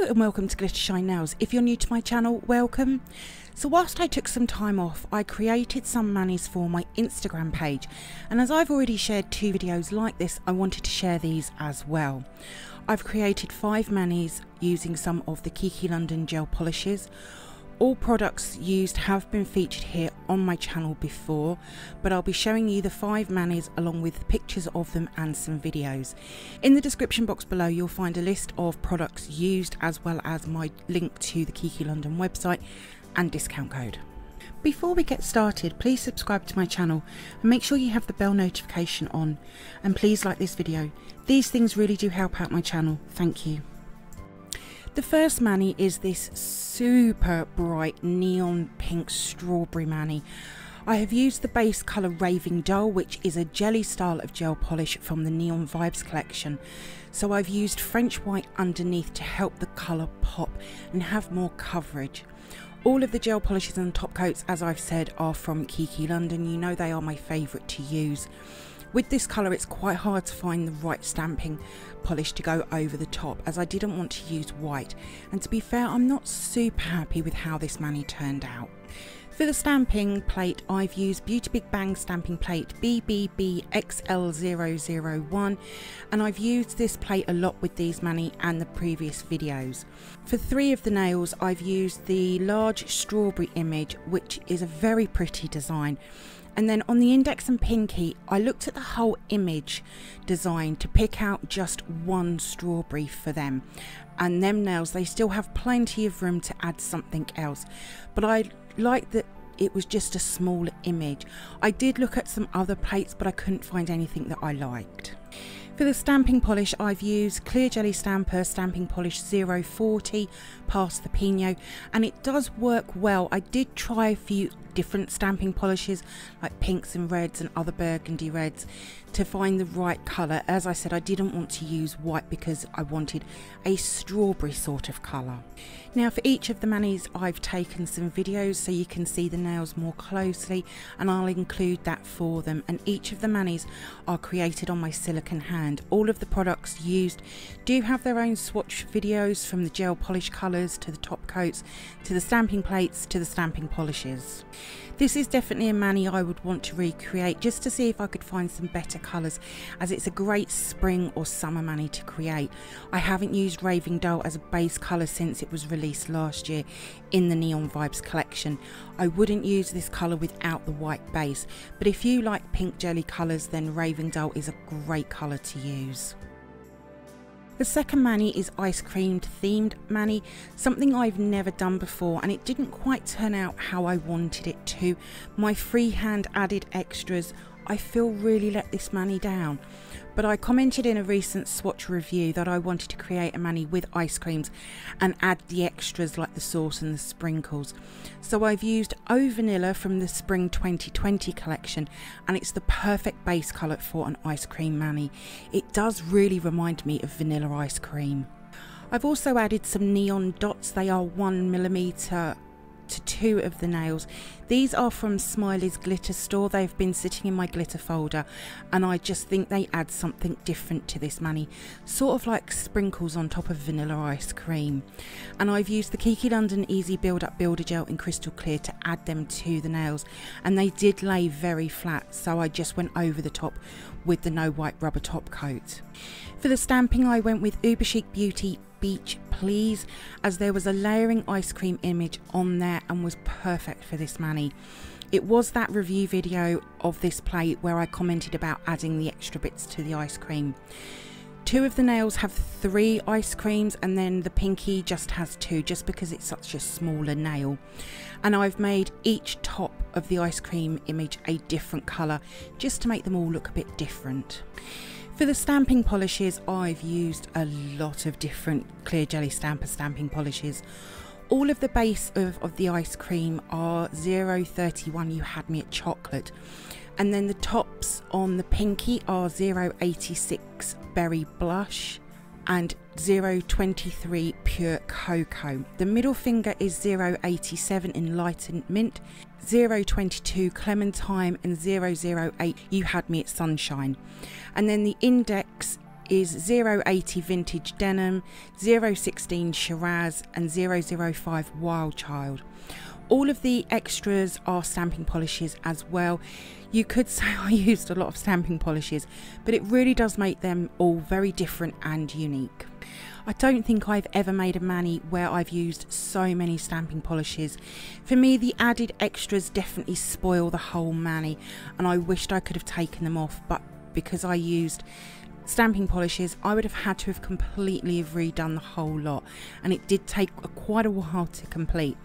Hello and welcome to Glitter Shine Nails. If you're new to my channel, welcome. So whilst I took some time off, I created some manis for my Instagram page, and as I've already shared 2 videos like this, I wanted to share these as well. I've created 5 manis using some of the Kiki London gel polishes. All products used have been featured here on my channel before, but I'll be showing you the 5 manis along with pictures of them and some videos. In the description box below you'll find a list of products used as well as my link to the Kiki London website and discount code. Before we get started, please subscribe to my channel and make sure you have the bell notification on, and please like this video. These things really do help out my channel. Thank you. The first mani is this super bright neon pink strawberry mani. I have used the base colour Raving Doll, which is a jelly style of gel polish from the Neon Vibes collection. So I've used French white underneath to help the colour pop and have more coverage. All of the gel polishes and top coats, as I've said, are from Kiki London. You know they are my favourite to use. With this colour it's quite hard to find the right stamping polish to go over the top, as I didn't want to use white, and to be fair I'm not super happy with how this mani turned out. For the stamping plate I've used Beautybigbang stamping plate BBBXL001, and I've used this plate a lot with these mani and the previous videos. For 3 of the nails I've used the large strawberry image, which is a very pretty design. And then on the index and pinky, I looked at the whole image design to pick out just one strawberry for them. And them nails, they still have plenty of room to add something else. But I like that it was just a small image. I did look at some other plates, but I couldn't find anything that I liked. For the stamping polish I've used Clear Jelly Stamper Stamping Polish 040 Pass The Pinot, and it does work well. I did try a few different stamping polishes like pinks and reds and other burgundy reds to find the right colour. As I said, I didn't want to use white because I wanted a strawberry sort of colour. Now for each of the manis I've taken some videos so you can see the nails more closely, and I'll include that for them, and each of the manis are created on my silicone hand. All of the products used do have their own swatch videos, from the gel polish colours to the top coats to the stamping plates to the stamping polishes. This is definitely a mani I would want to recreate just to see if I could find some better colours, as it's a great spring or summer mani to create. I haven't used Raving Doll as a base colour since it was released last year in the Neon Vibes collection. I wouldn't use this colour without the white base, but if you like pink jelly colours then Raving Doll is a great colour to use. The second mani is ice cream themed mani, something I've never done before, and it didn't quite turn out how I wanted it to. My freehand added extras, I feel, really let this mani down. But I commented in a recent swatch review that I wanted to create a mani with ice creams and add the extras like the sauce and the sprinkles. So I've used Oh Vanilla from the Spring 2020 collection, and it's the perfect base colour for an ice cream mani. It does really remind me of vanilla ice cream. I've also added some neon dots. They are 1mm to 2 of the nails. These are from Smileys glitter store. They've been sitting in my glitter folder, and I just think they add something different to this mani, sort of like sprinkles on top of vanilla ice cream. And I've used the Kiki London Easy Build Up Builder Gel in Crystal Clear to add them to the nails, and they did lay very flat, so I just went over the top with the no white rubber top coat. For the stamping I went with Uberchic Beauty Beach Please, as there was a layering ice cream image on there and was perfect for this mani. It was that review video of this plate where I commented about adding the extra bits to the ice cream. 2 of the nails have 3 ice creams, and then the pinky just has 2, just because it's such a smaller nail. And I've made each top of the ice cream image a different colour just to make them all look a bit different. For the stamping polishes I've used a lot of different Clear Jelly Stamper stamping polishes. All of the base of the ice cream are 031 You Had Me at Chocolate, and then the tops on the pinky are 086 Berry Blush and 023 Pure Cocoa. The middle finger is 087 Enlighten Mint, 022 Clementine and 008 You Had Me at Sunshine. And then the index is 080 vintage denim, 016 shiraz and 005 wild child. All of the extras are stamping polishes as well. You could say I used a lot of stamping polishes, but it really does make them all very different and unique. I don't think I've ever made a mani where I've used so many stamping polishes. For me, the added extras definitely spoil the whole mani, and I wished I could have taken them off, but because I used stamping polishes, I would have had to have completely redone the whole lot, and it did take quite a while to complete.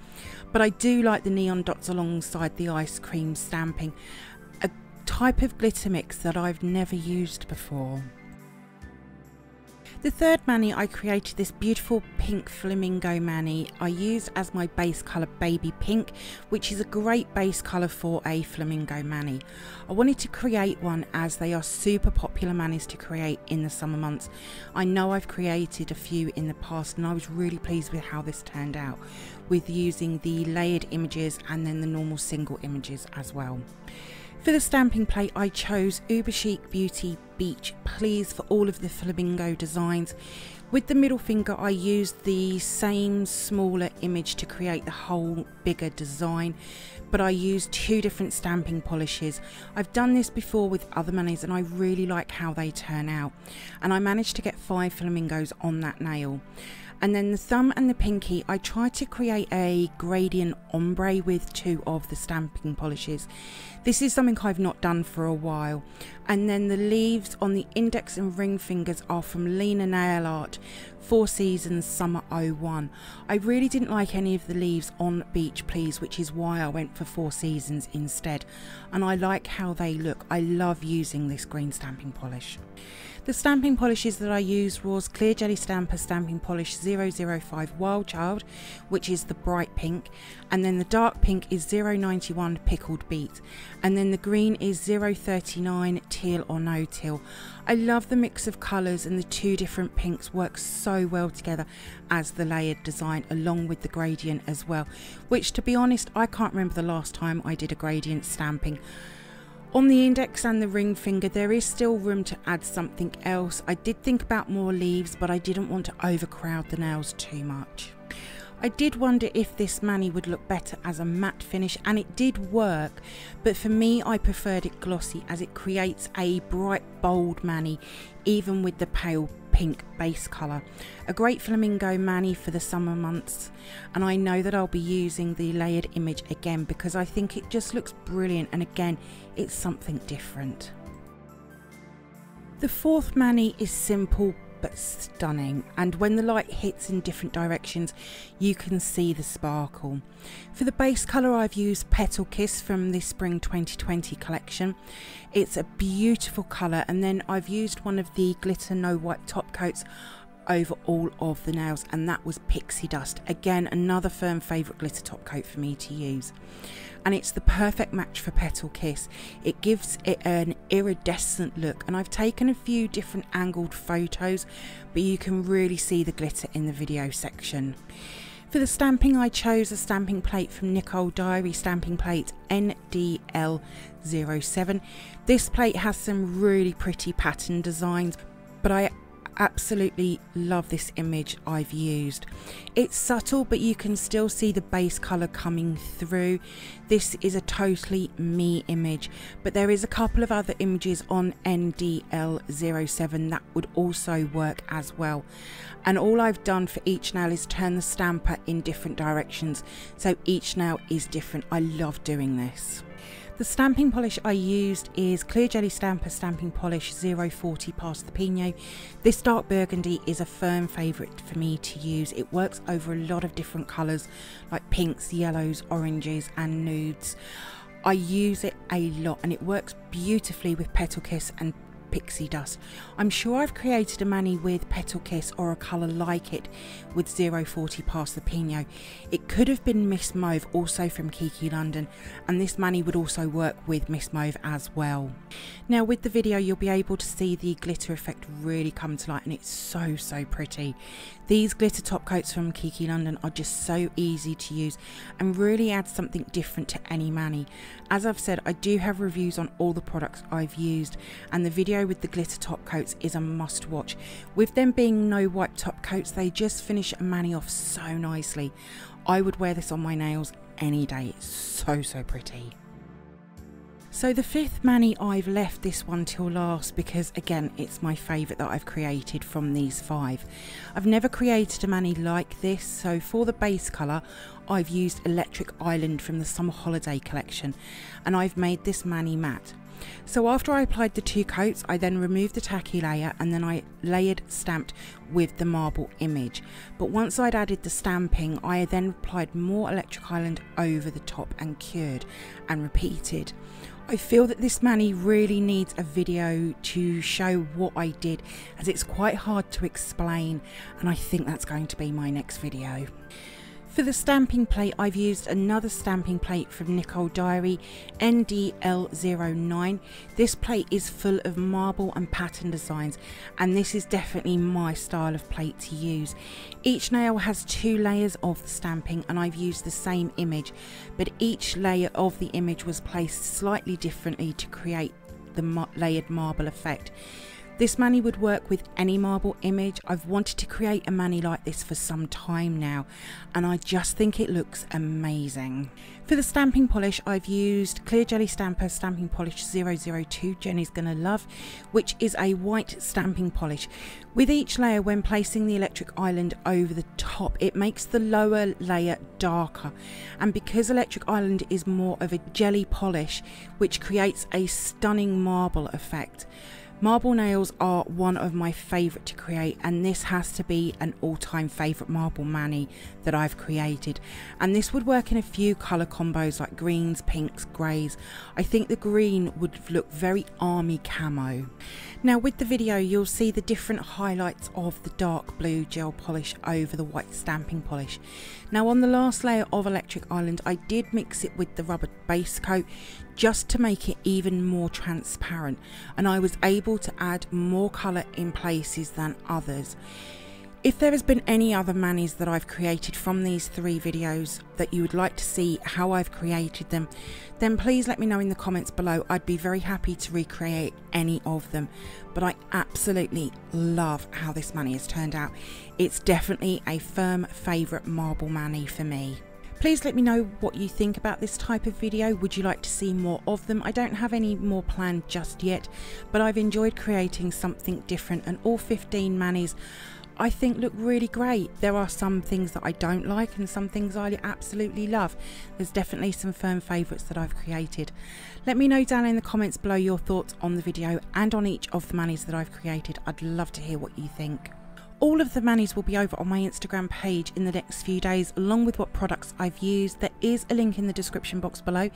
But I do like the neon dots alongside the ice cream stamping, a type of glitter mix that I've never used before. The third mani, I created this beautiful pink flamingo mani. I used as my base colour baby pink, which is a great base colour for a flamingo mani. I wanted to create one as they are super popular manis to create in the summer months. I know I've created a few in the past and I was really pleased with how this turned out, with using the layered images and then the normal single images as well. For the stamping plate, I chose Uberchic Beauty Beach Please for all of the flamingo designs. With the middle finger, I used the same smaller image to create the whole bigger design, but I used two different stamping polishes. I've done this before with other manis and I really like how they turn out, and I managed to get 5 flamingos on that nail. And then the thumb and the pinky, I tried to create a gradient ombre with 2 of the stamping polishes. This is something I've not done for a while. And then the leaves on the index and ring fingers are from Lina Nail Art, 4 Seasons Summer 01. I really didn't like any of the leaves on Beach Please, which is why I went for 4 Seasons instead. And I like how they look. I love using this green stamping polish. The stamping polishes that I used was Clear Jelly Stamper Stamping Polish 005 Wild Child, which is the bright pink, and then the dark pink is 091 Pickled Beet, and then the green is 039 Teal or No Teal. I love the mix of colours, and the 2 different pinks work so well together as the layered design along with the gradient as well, which, to be honest, I can't remember the last time I did a gradient stamping. On the index and the ring finger, there is still room to add something else. I did think about more leaves, but I didn't want to overcrowd the nails too much. I did wonder if this mani would look better as a matte finish, and it did work, but for me I preferred it glossy as it creates a bright bold mani even with the pale pink base colour. A great flamingo mani for the summer months, and I know that I'll be using the layered image again because I think it just looks brilliant, and again it's something different. The fourth mani is simple but stunning, and when the light hits in different directions you can see the sparkle. For the base colour, I've used Petal Kiss from the Spring 2020 collection. It's a beautiful colour, and then I've used one of the glitter no white top coats over all of the nails, and that was Pixie Dust. Again, another firm favourite glitter top coat for me to use, and it's the perfect match for Petal Kiss. It gives it an iridescent look, and I've taken a few different angled photos, but you can really see the glitter in the video section. For the stamping, I chose a stamping plate from Nicole Diary Stamping Plate NDL07. This plate has some really pretty pattern designs, but I absolutely love this image I've used. It's subtle, but you can still see the base colour coming through. This is a totally me image, but there is a couple of other images on NDL07 that would also work as well. And all I've done for each nail is turn the stamper in different directions, so each nail is different. I love doing this. The stamping polish I used is Clear Jelly Stamper Stamping Polish 040 Pass The Pinot. This dark burgundy is a firm favourite for me to use. It works over a lot of different colours like pinks, yellows, oranges and nudes. I use it a lot, and it works beautifully with Petal Kiss and Pixie Dust. I'm sure I've created a mani with Petal Kiss or a colour like it with 040 Pass The Pinot. It could have been Miss Mauve, also from Kiki London, and this mani would also work with Miss Mauve as well. Now with the video you'll be able to see the glitter effect really come to light, and it's so pretty. These glitter top coats from Kiki London are just so easy to use and really add something different to any mani. As I've said, I do have reviews on all the products I've used, and the video with the glitter top coats is a must watch. With them being no wipe top coats, they just finish a mani off so nicely. I would wear this on my nails any day. It's so pretty. So the fifth mani, I've left this one till last because again it's my favourite that I've created from these 5. I've never created a mani like this, so for the base colour I've used Electric Island from the Summer Holiday collection, and I've made this mani matte. So after I applied the 2 coats, I then removed the tacky layer and then I layered stamped with the marble image. But once I'd added the stamping, I then applied more Electric Island over the top and cured and repeated. I feel that this mani really needs a video to show what I did, as it's quite hard to explain, and I think that's going to be my next video. For the stamping plate, I've used another stamping plate from Nicole Diary, NDL09. This plate is full of marble and pattern designs, and this is definitely my style of plate to use. Each nail has 2 layers of the stamping, and I've used the same image, but each layer of the image was placed slightly differently to create the layered marble effect. This mani would work with any marble image. I've wanted to create a mani like this for some time now, and I just think it looks amazing. For the stamping polish, I've used Clear Jelly Stamper Stamping Polish 002, Jenny's Gonna Love, which is a white stamping polish. With each layer, when placing the Electric Island over the top, it makes the lower layer darker, and because Electric Island is more of a jelly polish, which creates a stunning marble effect. Marble nails are one of my favourite to create, and this has to be an all-time favourite marble mani that I've created, and this would work in a few colour combos like greens, pinks, greys. I think the green would look very army camo. Now with the video you'll see the different highlights of the dark blue gel polish over the white stamping polish. Now on the last layer of Electric Island I did mix it with the rubber base coat just to make it even more transparent, and I was able to add more colour in places than others. If there has been any other manis that I've created from these 3 videos that you would like to see how I've created them, then please let me know in the comments below. I'd be very happy to recreate any of them, but I absolutely love how this mani has turned out. It's definitely a firm favourite marble mani for me. Please let me know what you think about this type of video. Would you like to see more of them? I don't have any more planned just yet, but I've enjoyed creating something different, and all 15 manis I think look really great. There are some things that I don't like and some things I absolutely love. There's definitely some firm favourites that I've created. Let me know down in the comments below your thoughts on the video and on each of the manis that I've created. I'd love to hear what you think. All of the manis will be over on my Instagram page in the next few days, along with what products I've used. There is a link in the description box below.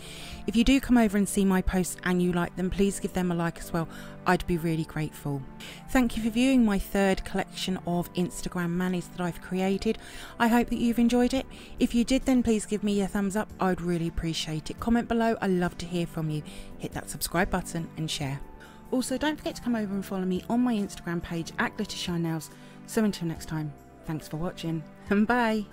If you do come over and see my posts and you like them, please give them a like as well. I'd be really grateful. Thank you for viewing my 3rd collection of Instagram manis that I've created. I hope that you've enjoyed it. If you did, then please give me a thumbs up. I'd really appreciate it. Comment below. I love to hear from you. Hit that subscribe button and share. Also, don't forget to come over and follow me on my Instagram page at Glittershine Nails. So until next time, thanks for watching and bye.